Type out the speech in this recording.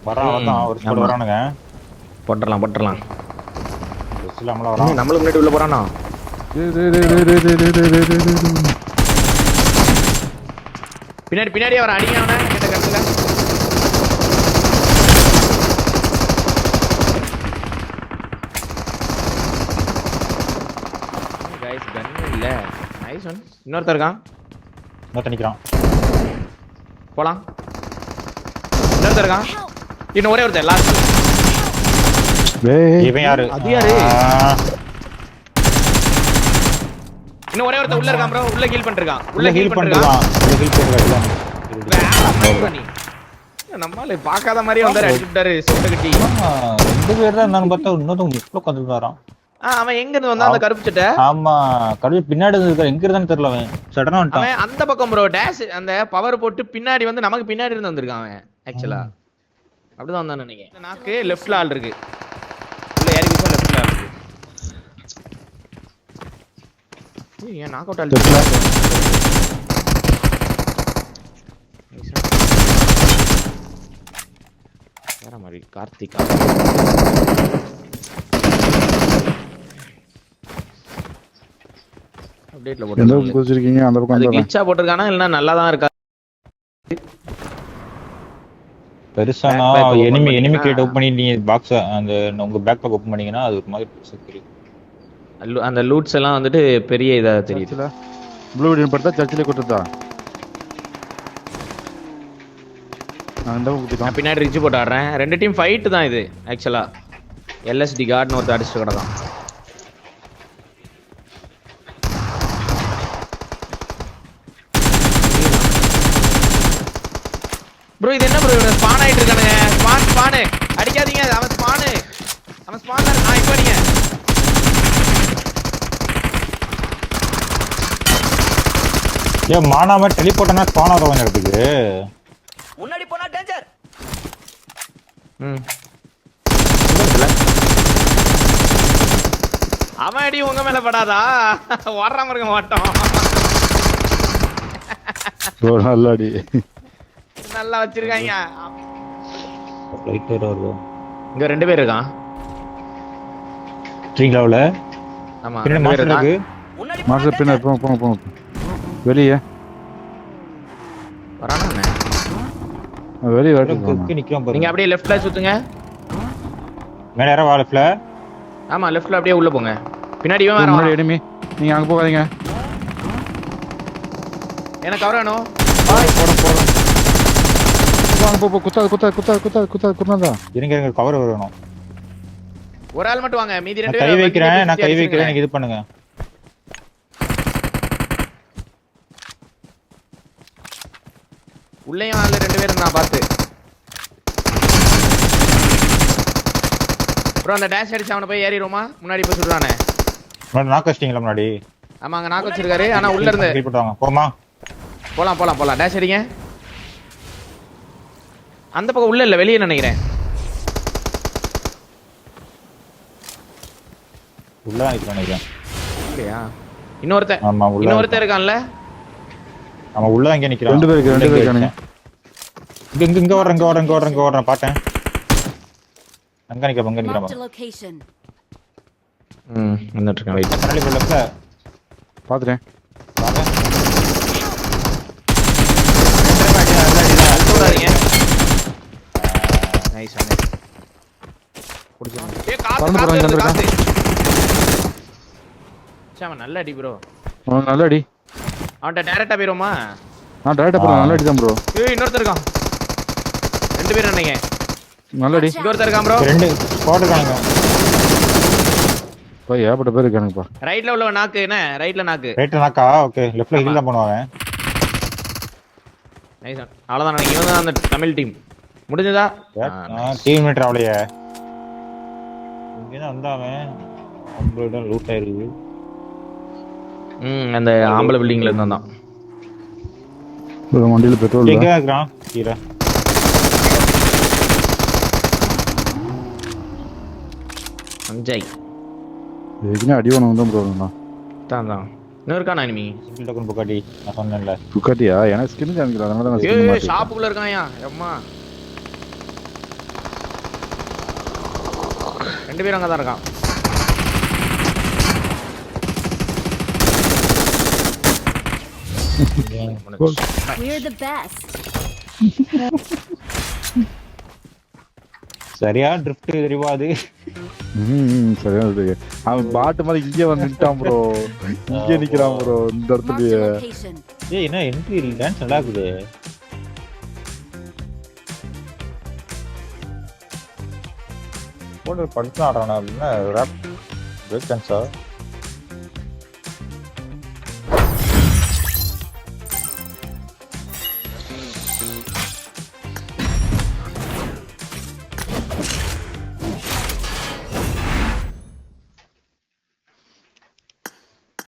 வரான் ஒரு ஸ்குவாட் வரானுங்க. போட்டுறலாம். பஸ்ல நம்மள வரான். நம்மளுக்கு முன்னாடி உள்ள போறானோ? பின்னாடி அவரை அடிங்க அவனை கேட்ட கருத்துல. கைஸ் கன் இல்ல. Nice one. இன்னொருத்தர் இருக்கான். இன்னொருத்தன் நிக்கிறான். போலாம். இன்னொருத்தர் இருக்கான். இன்னும் ஒரே ஒருத்தர் லாஸ்ட். இவன் யாரு? அது யாரு? இன்னும் ஒரே ஒருத்தர் உள்ள இருக்கான் ப்ரோ. உள்ள ஹீல் பண்ணிருக்கான். உள்ள ஹீல் பண்ணிருக்கான். நம்மால பார்க்காத மாதிரியே வந்தாரு அடிச்சிட்டாரு சொட்ட கட்டி. ரெண்டு பேர் தான் இருந்தாங்க பார்த்தா இன்னொருத்தன் முட்ல உட்கார்ந்து வரான். அவன் எங்க இருந்து வந்தான் அந்த கருப்பு சட்டை? ஆமா கருப்பு பின்னாடி இருக்கான். எங்க இருந்தான்னு தெரியல அவன். சடனா வந்துட்டான். அவன் அந்த பக்கம் ப்ரோ டேஷ் அந்த பவர் போட்டு பின்னாடி வந்து நமக்கு பின்னாடி இருந்து வந்திருக்கான் அவன். ஆக்சுவலா அப்படிதான் வந்தான்னு நினைக்கிறேன். நாக்கு லெஃப்ட்ல ஆள் இருக்கு. உள்ள ஏறி போய் லெஃப்ட்ல ஆள் இருக்கு. ஏன் நாக் அவுட் ஆல் வேற மாதிரி கார்த்திகா அப்டேட்ல போட்டு எந்த பக்கம் குதிச்சிருக்கீங்க? அந்த பக்கம் அது கிளிச்சா போட்டுருக்கானா இல்லனா நல்லா தான் இருக்கா? பெருசானா எனிமி கிரியேட் ஓபன் பண்ணி நீங்க பாக்ஸ் அந்த உங்க பேக் பேக் ஓபன் பண்ணீங்கன்னா அது ஒரு மாதிரி பெருசா தெரியும். அந்த லூட்ஸ் எல்லாம் வந்துட்டு பெரிய இதா தெரியுது. ப்ளூ விடன் படுத்தா சர்ச்சிலே கொட்டுதா? நான் பின்னாடி ரிட்ஜ் போட்டு ஆடுறேன். ரெண்டு டீம் ஃபைட் தான் இது ஆக்சுவலா. எல்எஸ்டி கார்ட்னு ஒருத்தர் அடிச்சுட்டு கிடக்கான். ப்ரோ இது என்ன ப்ரோ இவன் ஸ்பான் ஆயிட்டு இருக்கானுங்க. ஸ்பான் அடிக்காதீங்க. அவன் ஸ்பான் நான் இப்போ அடிங்க. ஏன் மானாம டெலிபோர்ட்னா ஸ்பான் ஆகுறவங்க இடத்துக்கு முன்னாடி போனா டேஞ்சர். அவன் அடி உங்க மேல படாதா? ஓடுறாம இருக்க மாட்டோம். நல்லா அடி நல்லா வச்சிருக்காங்க. ரைட்டர் வருது. இங்க ரெண்டு பேர் இருக்கான். ட்ரீ லெவல்ல. ஆமா ரெண்டு பேர் இருக்கு. மாஸ்டர் பின்னர் போங்க. வெளியே வரானே. வெளியே நிக்கிறோம் பாருங்க. நீங்க அப்படியே லெஃப்ட்ல சுத்துங்க. மேல யாரோ வா லெஃப்ட்ல. ஆமா லெஃப்ட்ல அப்படியே உள்ள போங்க. பின்னாடி இவன் வரான். முன்னாடி எனிமி. நீங்க அங்க போகாதீங்க. எனக்கு கவர் வேணும். போறோம். வாங்க போ குத்தாதா. இருங்க கவர் வரணும். ஒரு ஆள் மட்டும் வாங்க. மீதி ரெண்டு கை வைக்கிறேன். நான் கை வைக்கிறேன். நீங்க இது பண்ணுங்க. உள்ளேயும் ஆளு ரெண்டு பேரும் நான் பார்த்து. ப்ரோ அந்த டேஷ் அடிச்சு அவனை போய் ஏறிடுமா? முன்னாடி போய் சுடுறானே. நாக் வச்சிட்டீங்களா முன்னாடி? ஆமா அங்க நாக் வச்சிருக்காரு. ஆனா உள்ள இருந்து போடுவாங்க. போமா. போலாம் டேஷ் அடிங்க. அந்த பக்கம் உள்ள இல்ல வெளியே நினைக்கிறேன். உள்ள நினைக்கிறேன். இல்லையா? இன்னொருத்தன். ஆமா உள்ள. இன்னொருத்தன் இருக்கான்ல? ஆமா உள்ள அங்க நிக்கிறான். ரெண்டு பேர் இருக்கானுங்க. இங்க ஓடுறேன் பாட்டேன். அங்க நிக்கிறான். வந்துட்டு இருக்கான். வெயிட். கண்ணாடி பல்லப்ல பாத்துறேன். வாங்க. நைஸ் அண்ணே. புடிச்சா. காத்து. சாம நல்ல அடி ப்ரோ. நல்ல அடி. அவன்ட்ட டைரக்டா போயிரோமா? நான் டைரக்டா போறேன். நல்ல அடி தான் ப்ரோ. இன்னொருத்தர் இருக்கான். ரெண்டு பேர் நினைங்க. நல்ல அடி. இன்னொருத்தர் இருக்கான் ப்ரோ. ரெண்டு ஸ்குவாட் இருக்காங்க. போய் ஏப்பட்ட பேர் இருக்கானுப்பா. ரைட்ல உள்ள நாக்கு என்ன? ரைட்ல நாக்கா? ஓகே. லெஃப்ட்ல ஹீல் தான் பண்ணுவாங்க. நைஸ். அவ்வளவுதான் நினைக்கிறேன். இவன் தான் அந்த தமிழ் டீம். முடிஞ்சதா? டீம் மீட்டர் அவளையே. இங்க தான் வந்தாவன். நம்மளோட லூட் ஆயிருக்கு. அந்த ஆம்பளை பில்டிங்ல இருந்தான். வண்டியில பெட்ரோல் எங்க இருக்கறான்? கீழ. சஞ்சய். ஏகினா அடிவான வந்தோம் ப்ரோ நான். தான். இன்னும் இருக்கானா எனிமி? சிங்கிள் டோக்கன் புகாட்டி நான் சொன்னேன்ல. புகாட்டியா? எனக்கு ஸ்கின் காமிக்கல. அதனால தான் நான் ஸ்கின் மாத்திட்டேன். ஷாப்புக்குள்ள இருக்கான்யா. அம்மா. 2 பேரும் அங்கதான் இருக்கான். We're the best. சரியா ட்ரிஃப்ட் தெரியாது. சரியா இருக்கு. அவன் பாட்டு மாதிரி இங்கே வந்து நின்ட்டான் ப்ரோ. இங்கே நிக்கிறான் ப்ரோ இந்த Marked a இடத்துலயே. location. ஏய் என்ன என்ட்ரி டான்ஸ் நல்லா இருக்குது. போட்டு படுத்து ஆடுறானா அப்படின்னா ரேப் பிரேக் டான்ஸா